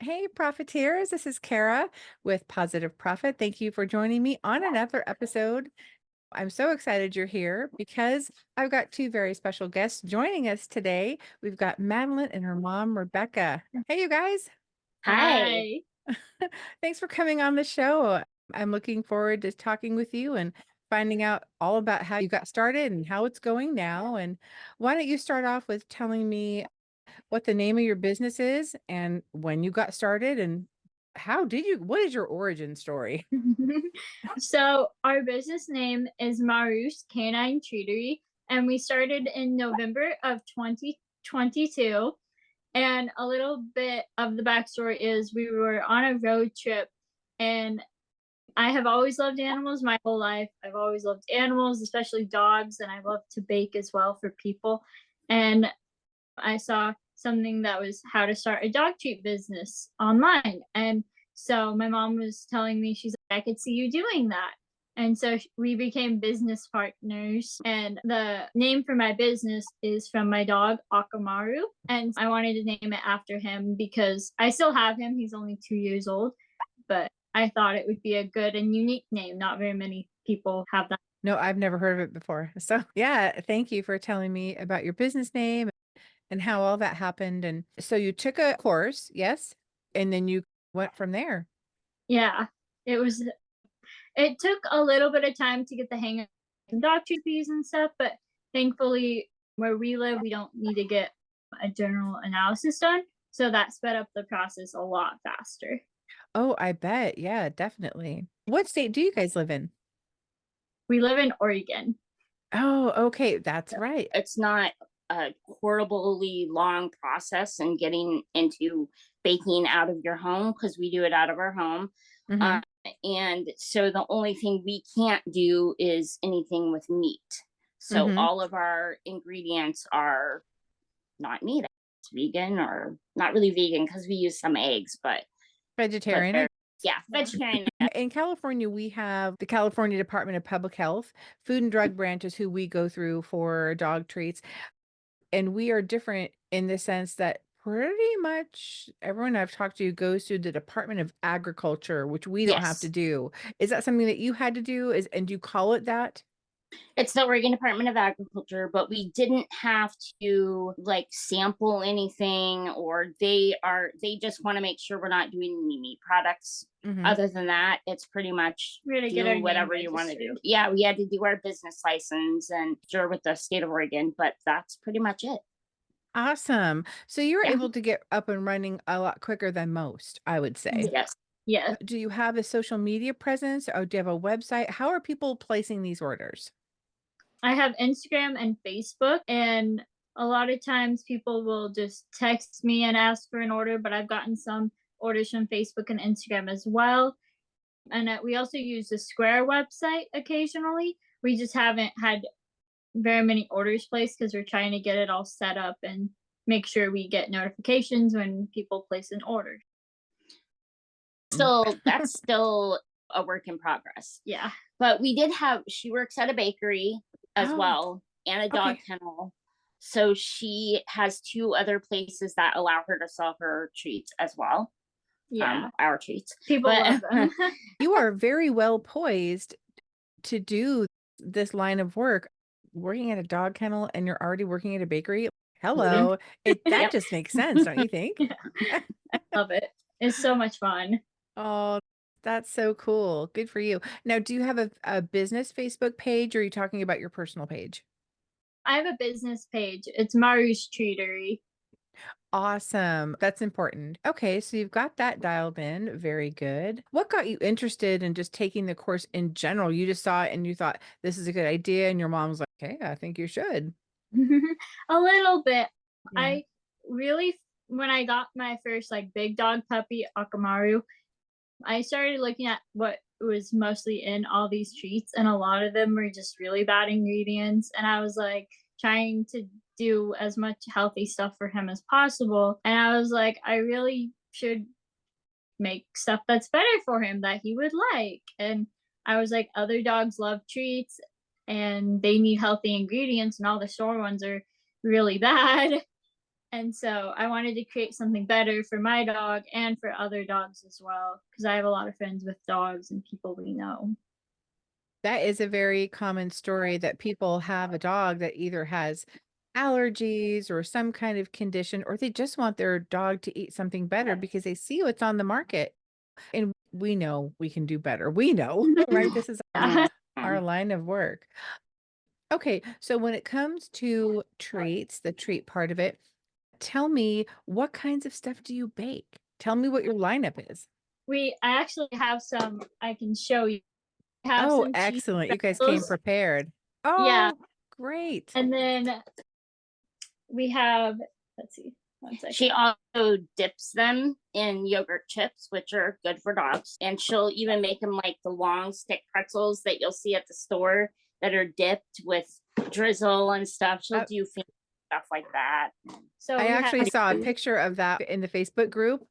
Hey, Profiteers. This is Kara with Positive Profit. Thank you for joining me on another episode. I'm so excited you're here because I've got two very special guests joining us today. We've got Madeline and her mom, Rebecca. Hey, you guys. Hi. Hi. Thanks for coming on the show. I'm looking forward to talking with you and finding out all about how you got started and how it's going now. And why don't you start off with telling me what the name of your business is and when you got started and what is your origin story? So our business name is Maru's Canine Treatery, and we started in November of 2022. And a little bit of the backstory is we were on a road trip, and I have always loved animals my whole life. I've always loved animals, especially dogs, and I love to bake as well for people. And I saw something that was how to start a dog treat business online. And so my mom was telling me, she's like, I could see you doing that. And so we became business partners. And the name for my business is from my dog, Akamaru. And I wanted to name it after him because I still have him. He's only 2 years old. But I thought it would be a good and unique name. Not very many people have that. No, I've never heard of it before. So, yeah, thank you for telling me about your business name and how all that happened. And so you took a course, yes? And then you went from there. Yeah. It was it took a little bit of time to get the hang of some dog treat fees and stuff, but thankfully where we live, we don't need to get a general analysis done. So that sped up the process a lot faster. Oh, I bet. Yeah, definitely. What state do you guys live in? We live in Oregon. Oh, okay. That's right. It's not a horribly long process in getting into baking out of your home because we do it out of our home. Mhm. Uh, and so the only thing we can't do is anything with meat. So Mhm. all of our ingredients are not meat. It's vegan or not really vegan because we use some eggs, but Vegetarian. they're yeah, vegetarian. In California, we have the California Department of Public Health. Food and Drug Branch is who we go through for dog treats. And we are different in the sense that pretty much everyone I've talked to goes through the Department of Agriculture, which we don't have to Yes. do. Is that something that you had to do? And do you call it that? It's the Oregon Department of Agriculture, but we didn't have to like sample anything, or they just want to make sure we're not doing any meat products. Hmm. Other than that, it's pretty much We're gonna get do our name whatever you want to do. registered. Yeah, we had to do our business license and sure with the state of Oregon, but that's pretty much it. Awesome. So you were Yeah. able to get up and running a lot quicker than most, I would say. Yes. Yeah. Do you have a social media presence or do you have a website? How are people placing these orders? I have Instagram and Facebook, and a lot of times people will just text me and ask for an order, but I've gotten some orders from Facebook and Instagram as well. And we also use the Square website occasionally. We just haven't had very many orders placed because we're trying to get it all set up and make sure we get notifications when people place an order. Mm. Still, that's still a work in progress. Yeah. But we did have, she works at a bakery as Oh, well and a dog okay. kennel. So she has two other places that allow her to sell her treats as well. Yeah. Our treats. People love But them. You are very well poised to do this line of work, working at a dog kennel and you're already working at a bakery. mhm. Hello. That Yep. just makes sense, don't you think? Yeah. I love it. It's so much fun. Oh, that's so cool. Good for you. Now, do you have a business Facebook page or are you talking about your personal page? I have a business page. It's Maru's Treatery. Awesome. That's important. Okay, so you've got that dialed in. Very good. What got you interested in just taking the course in general? You just saw it and you thought this is a good idea, and your mom was like, "Okay, I think you should." A little bit. Yeah. I really, when I got my first like big dog puppy, Akamaru, I started looking at what was mostly in all these treats, and a lot of them were just really bad ingredients. And I was like trying to do as much healthy stuff for him as possible. And I was like, I really should make stuff that's better for him that he would like. And I was like, other dogs love treats and they need healthy ingredients, and all the store ones are really bad. And so I wanted to create something better for my dog and for other dogs as well, because I have a lot of friends with dogs and people we know. That is a very common story that people have a dog that either has allergies or some kind of condition, or they just want their dog to eat something better because they see what's on the market. And we know we can do better. We know, right? This is Yeah. our line of work. Okay, so when it comes to treats, the treat part of it, tell me what kinds of stuff do you bake? Tell me what your lineup is. I actually have some I can show you. I have Oh, some cheese excellent. You guys came pretzels. prepared. Yeah. Oh, great. And then we have, let's see, one She second. also dips them in yogurt chips, which are good for dogs. And she'll even make them like the long stick pretzels that you'll see at the store that are dipped with drizzle and stuff. She'll do stuff like that. So I we actually have saw a picture of that in the Facebook group.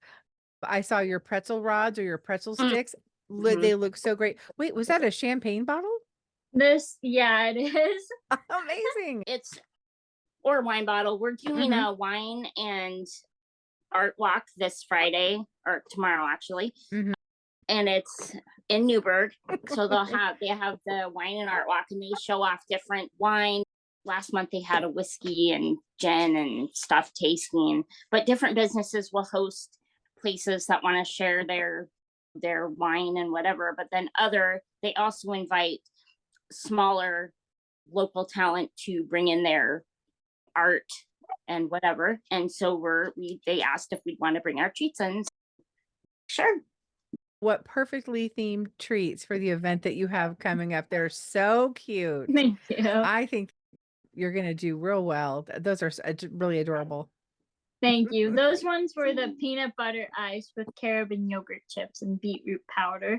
I saw your pretzel rods or your pretzel sticks. They look so great. Wait, was that a champagne bottle? this, yeah, it is. Amazing. It's or wine bottle. We're doing a wine and art walk this Friday or tomorrow actually. And it's in Newburgh. So they have the wine and art walk and they show off different wine. Last month they had a whiskey and gin and stuff tasting, but different businesses will host places that want to share their wine and whatever. But then they also invite smaller local talent to bring in their art and whatever. And so they asked if we'd want to bring our treats in. Sure. What perfectly themed treats for the event that you have coming up. They're so cute. Thank you. I think you're going to do real well. Those are really adorable. Thank you. Those ones were the peanut butter ice with carob and yogurt chips and beetroot powder.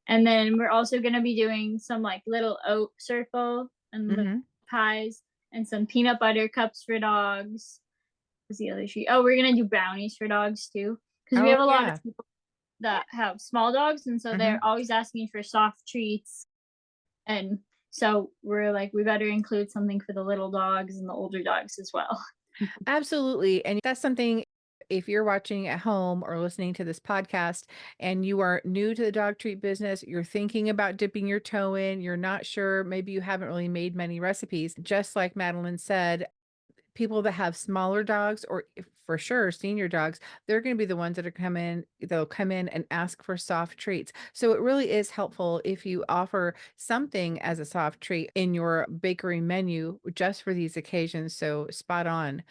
And then we're also going to be doing some like little oat circle and the pies and some peanut butter cups for dogs. What's the other treat? Oh, we're going to do brownies for dogs too. Because we have a lot of people that have small dogs. And so they're always asking for soft treats. And so we're like, we better include something for the little dogs and the older dogs as well. Absolutely. And that's something, if you're watching at home or listening to this podcast and you are new to the dog treat business, you're thinking about dipping your toe in, you're not sure, maybe you haven't really made many recipes, just like Madeline said, people that have smaller dogs or for sure senior dogs, they're going to be the ones that they'll come in and ask for soft treats. So it really is helpful if you offer something as a soft treat in your bakery menu just for these occasions. So spot on.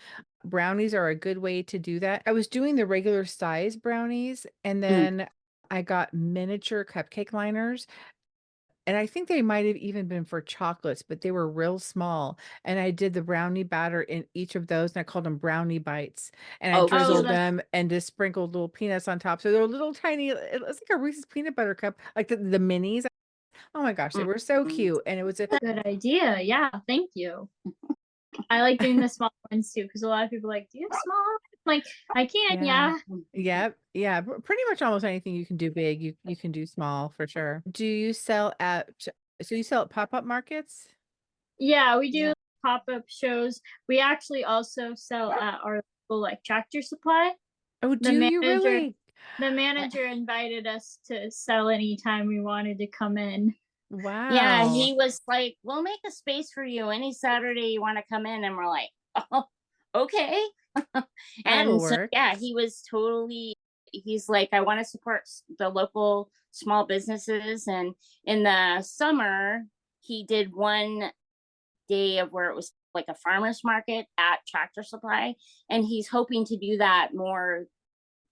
Brownies are a good way to do that. I was doing the regular size brownies and then I got miniature cupcake liners. And I think they might have even been for chocolates, but they were real small. And I did the brownie batter in each of those, and I called them brownie bites. And I drizzled them and just sprinkled little peanuts on top. So they're little tiny, it was like a Reese's peanut butter cup, like the minis. Oh my gosh, they were so cute. And it was a good idea. Yeah, thank you. I like doing the small ones too, because a lot of people are like, do you have small? Like, I can, yeah. Pretty much almost anything you can do big, you can do small for sure. Do you sell so you sell at pop-up markets? Yeah, we do pop-up shows. We actually also sell at our local like Tractor Supply. Oh, do you really? The manager invited us to sell anytime we wanted to come in. Wow. Yeah, he was like, we'll make a space for you any Saturday you want to come in. And we're like, oh, okay. And so, yeah, he's like, I want to support the local small businesses. And in the summer, he did one day of where it was like a farmer's market at Tractor Supply. And he's hoping to do that more.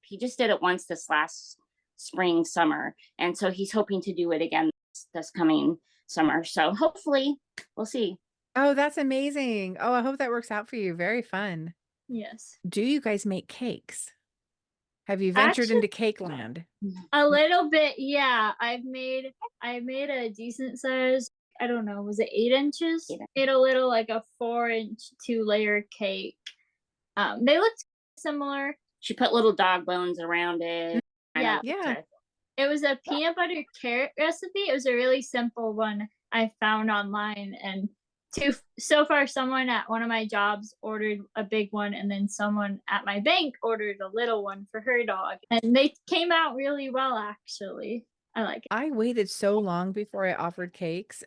He just did it once this last spring, summer. And so he's hoping to do it again this coming summer. So hopefully we'll see. Oh, that's amazing. Oh, I hope that works out for you. Very fun. Yes. Do you guys make cakes? Have you ventured into cake land? A little bit, yeah. I made a decent size, I don't know, was it 8 inches? Made a little like a 4-inch 2-layer cake. They looked similar. She put little dog bones around it. Yeah. It was a peanut butter carrot recipe. It was a really simple one I found online, and so far someone at one of my jobs ordered a big one, and then someone at my bank ordered a little one for her dog, and they came out really well, actually. I like it. I waited so long before I offered cakes.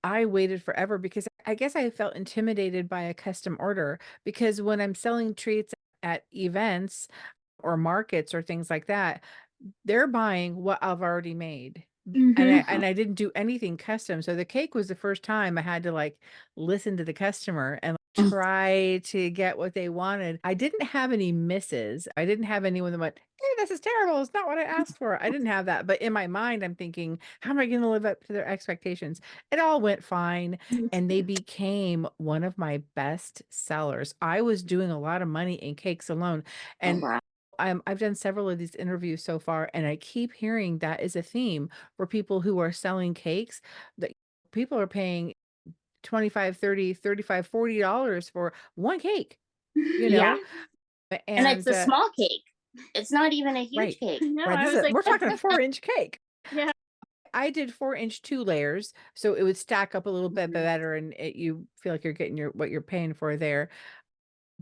I waited forever because I guess I felt intimidated by a custom order, because when I'm selling treats at events or markets or things like that, they're buying what I've already made. And I Mm-hmm. and I didn't do anything custom. So the cake was the first time I had to like listen to the customer and try to get what they wanted. I didn't have any misses. I didn't have anyone that went, "Hey, this is terrible. It's not what I asked for." I didn't have that. But in my mind, I'm thinking, how am I going to live up to their expectations? It all went fine. And they became one of my best sellers. I was doing a lot of money in cakes alone. Oh, And wow. I've done several of these interviews so far, and I keep hearing that is a theme for people who are selling cakes, that people are paying 25, 30, 35, $40 for one cake, you Yeah. know? And it's And a small cake. It's not even a huge right, cake. No, right. I This was is like, we're talking a 4-inch cake. yeah. I did 4-inch 2 layers, so it would stack up a little bit better, and you feel like you're getting what you're paying for there.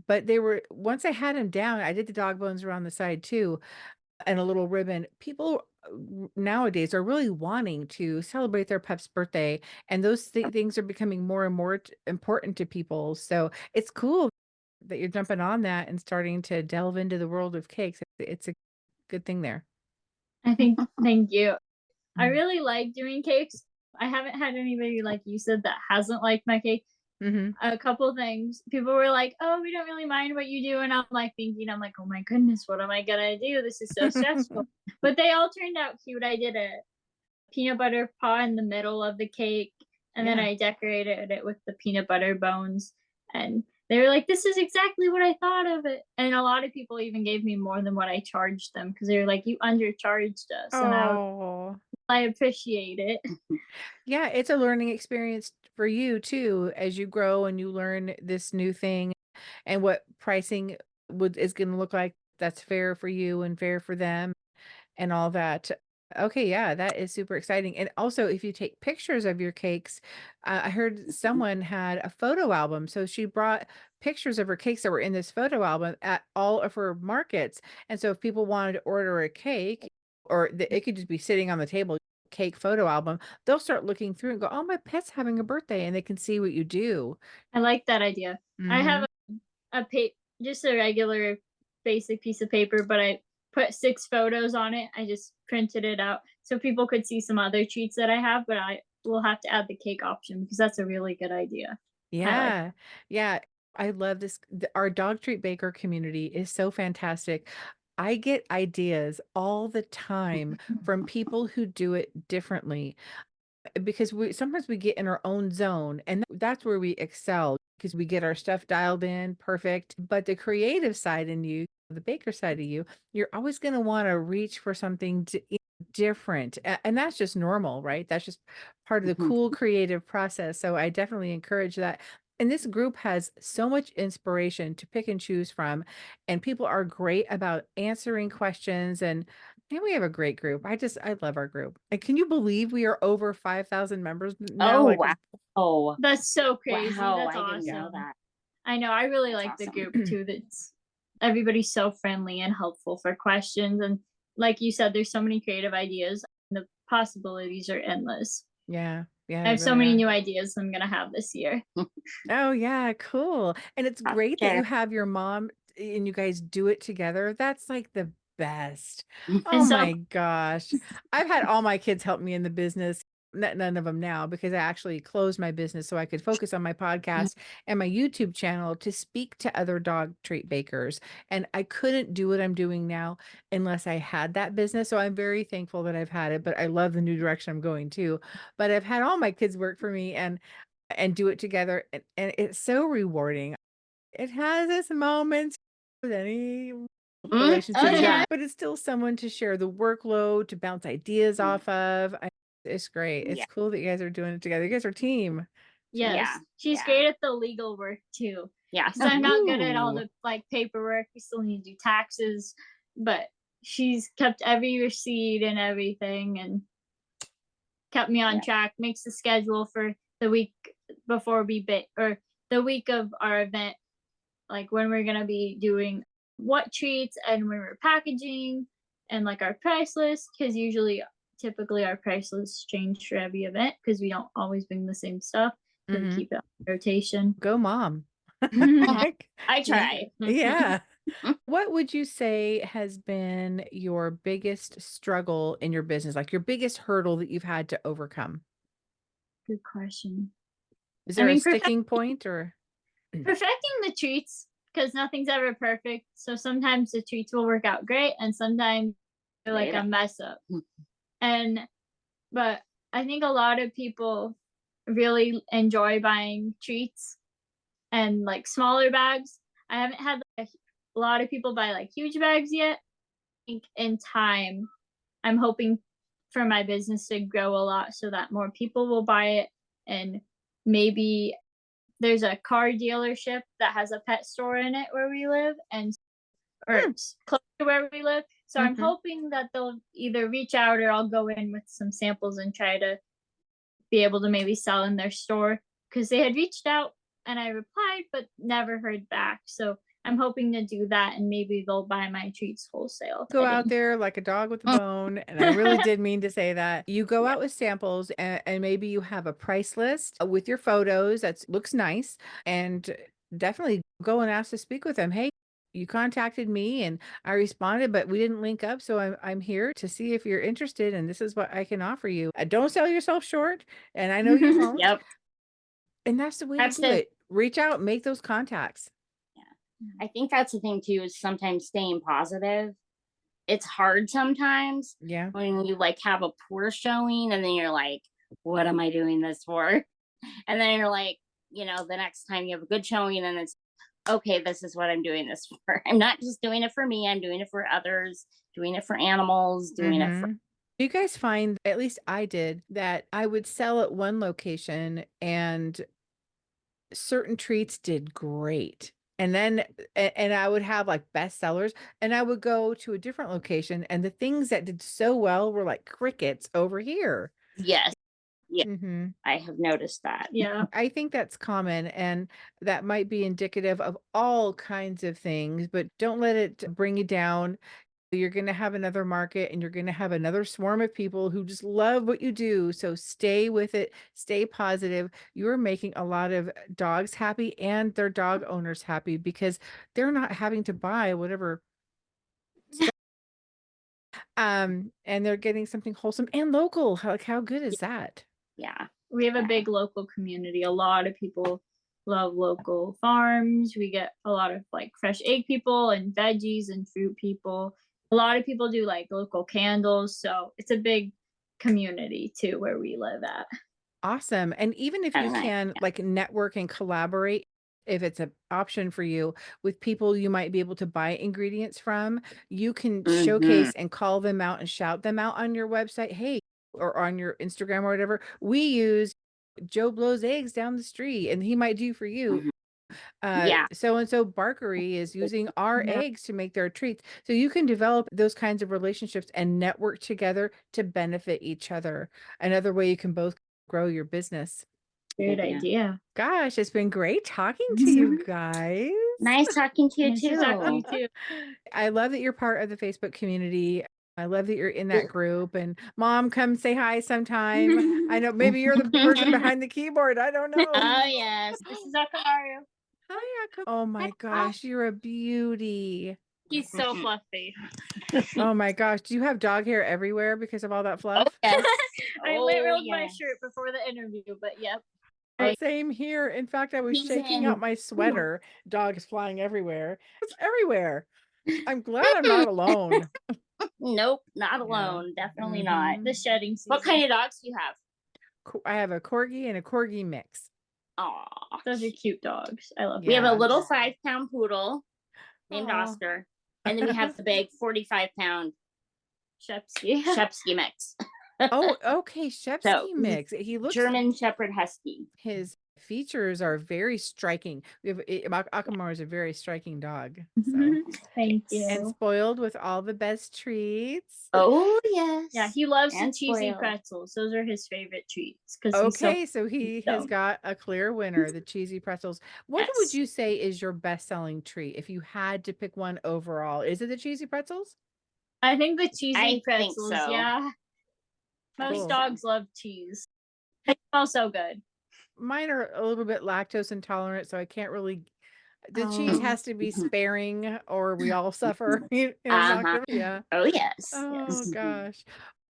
But they were once I had them down, I did the dog bones around the side too, and a little ribbon. People nowadays are really wanting to celebrate their pup's birthday, and those things are becoming more and more important to people. So it's cool that you're jumping on that and starting to delve into the world of cakes. It's a good thing there. I think, thank you. I Mm. really like doing cakes. I haven't had anybody, like you said, that hasn't liked my cake. Mm-hmm. A couple things. People were like, "Oh, we don't really mind what you do," and I'm like thinking, I'm like, "Oh my goodness, what am I gonna do? This is so stressful." But they all turned out cute. I did a peanut butter paw in the middle of the cake, and then Yeah. I decorated it with the peanut butter bones, and they were like, "This is exactly what I thought of it." And a lot of people even gave me more than what I charged them, because they were like, "You undercharged us," and Oh, I appreciate it. yeah, it's a learning experience for you too, as you grow and you learn this new thing and what pricing is going to look like that's fair for you and fair for them and all that. Okay, yeah, that is super exciting. And also, if you take pictures of your cakes, I heard someone had a photo album. So she brought pictures of her cakes that were in this photo album at all of her markets. And so if people wanted to order a cake, or it could just be sitting on the table, cake photo album, they'll start looking through and go, "Oh, my pet's having a birthday," and they can see what you do. I like that idea. I have Hmm. a just a regular basic piece of paper, but I put 6 photos on it. I just printed it out so people could see some other treats that I have, but I will have to add the cake option because that's a really good idea. I like. Yeah. Yeah. I love this. Our dog treat baker community is so fantastic. I get ideas all the time from people who do it differently, because we sometimes we get in our own zone, and that's where we excel because we get our stuff dialed in perfect. But the creative side in you, the baker side of you, you're always going to want to reach for something different. And that's just normal, right? That's just part of the cool creative process. So I definitely encourage that. And this group has so much inspiration to pick and choose from, and people are great about answering questions. And we have a great group. I love our group. And can you believe we are over 5,000 members now? Oh, Like, wow. Oh, That's so crazy. wow. That's I didn't know awesome. that. I know. I really That's like the awesome. group too. That's everybody's so friendly and helpful for questions, and like you said, there's so many creative ideas. The possibilities are endless. yeah, yeah, I they have so really many are. new ideas I'm gonna have this year. Oh, yeah, cool. And it's great that Sure. you have your mom and you guys do it together. That's like the best. And Oh so my gosh. I've had all my kids help me in the business. None of them now, because I actually closed my business so I could focus on my podcast and my YouTube channel to speak to other dog treat bakers. And I couldn't do what I'm doing now unless I had that business. So I'm very thankful that I've had it, but I love the new direction I'm going to. But I've had all my kids work for me and do it together, and it's so rewarding. It has its moments with any Oh, relationship, yeah. but it's still someone to share the workload, to bounce ideas off of. It's great. It's Yeah. cool that you guys are doing it together. You guys are a team. yes, she's Yeah. great at the legal work too. Yeah. Because I'm not good at all Ooh. the like paperwork. We still need to do taxes, but she's kept every receipt and everything, and kept me on Yeah. track. Makes the schedule for the week before or the week of our event, like when we're gonna be doing what treats and when we're packaging and like our price list, because typically our price lists change for every event because we don't always bring the same stuff. So we keep it on rotation. Go mom. I try. Yeah. What would you say has been your biggest struggle in your business, like your biggest hurdle that you've had to overcome? Good question. Is there a sticking point or? Perfecting the treats, because nothing's ever perfect. So sometimes the treats will work out great and sometimes they're like a mess up. But I think a lot of people really enjoy buying treats and like smaller bags. I haven't had like a lot of people buy like huge bags yet. I think in time, I'm hoping for my business to grow a lot so that more people will buy it. And maybe there's a car dealership that has a pet store in it where we live it's close to where we live. So I'm hoping that they'll either reach out or I'll go in with some samples and try to be able to maybe sell in their store, because they had reached out and I replied but never heard back. So I'm hoping to do that and maybe they'll buy my treats wholesale. Go out there like a dog with a bone. And I really did mean to say that. You go out with samples and maybe you have a price list with your photos that looks nice, and definitely go and ask to speak with them. Hey, you contacted me and I responded, but we didn't link up. So I'm here to see if you're interested and this is what I can offer you. Don't sell yourself short. And I know you won't. Yep. And that's the way to do it. Reach out, make those contacts. I think that's the thing too, is sometimes staying positive. It's hard sometimes. Yeah. When you like have a poor showing and then you're like, what am I doing this for? And then you're like, the next time you have a good showing and it's okay, this is what I'm doing this for. I'm not just doing it for me. I'm doing it for others, doing it for animals, doing it for. You guys find, at least I did, that I would sell at one location and certain treats did great. And then, and I would have like best sellers, and I would go to a different location and the things that did so well were like crickets over here. Yes. Yeah. I have noticed that. Yeah. I think that's common, and that might be indicative of all kinds of things, but don't let it bring you down. You're going to have another market and you're going to have another swarm of people who just love what you do. So stay with it, stay positive. You're making a lot of dogs happy and their dog owners happy because they're not having to buy whatever. And they're getting something wholesome and local. How good is that? Yeah. We have a big local community. A lot of people love local farms. We get a lot of like fresh egg people and veggies and fruit people. A lot of people do like local candles. So it's a big community too where we live at. Awesome. And even if you can like network and collaborate, if it's an option for you with people you might be able to buy ingredients from, you can showcase and call them out and shout them out on your website. Hey, or on your Instagram or whatever. We use Joe Blow's eggs down the street and he might do for you. So-and-so Barkery is using our eggs to make their treats. So you can develop those kinds of relationships and network together to benefit each other. Another way you can both grow your business. Great idea. Gosh, it's been great talking to you guys. Nice talking to you too. I love that you're part of the Facebook community. I love that you're in that group, and Mom, come say hi sometime. I know maybe you're the person behind the keyboard. I don't know. Oh yes, this is Akamaru. Hi, Akamaru. Oh my gosh, you're a beauty. He's so fluffy. Oh my gosh, do you have dog hair everywhere because of all that fluff? Oh, yes. I rolled my shirt before the interview, but yep. Same here. In fact, I was shaking out my sweater. Dogs flying everywhere. It's everywhere. I'm glad I'm not alone. Nope, not alone. Definitely not. The shedding season. What kind of dogs do you have? I have a corgi and a corgi mix. Aw, those are cute dogs. I love them. We have a little 5-pound poodle named Oscar, and then we have the big 45-pound Shepsky mix. Oh, okay, Shepsky mix. He looks German Shepherd Husky. His Features are very striking. We have Akamaru is a very striking dog. So Thank and you. spoiled with all the best treats. Oh yes. Yeah, he loves the And cheesy spoiled. pretzels. Those are his favorite treats because he's so Okay, so he has so. got a clear winner, the cheesy pretzels. What would Yes. you say is your best-selling treat if you had to pick one overall? Is it the cheesy pretzels? I think the cheesy I think pretzels. so. Yeah, I most think dogs so. love cheese. They smell so good. Mine are a little bit lactose intolerant, so I can't really. The cheese has to be sparing, or we all suffer. Uh-huh. Yeah. Oh yes. Oh Yes. gosh.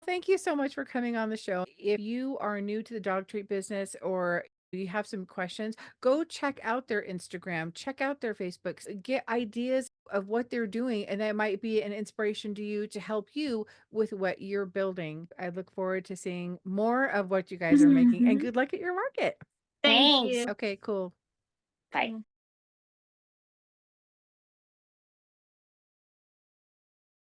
Thank you so much for coming on the show. If you are new to the dog treat business or you have some questions, go check out their Instagram, check out their Facebooks, get ideas of what they're doing, and that might be an inspiration to you to help you with what you're building. I look forward to seeing more of what you guys are making, and good luck at your market. Thank Thanks. you. Okay, cool. Bye.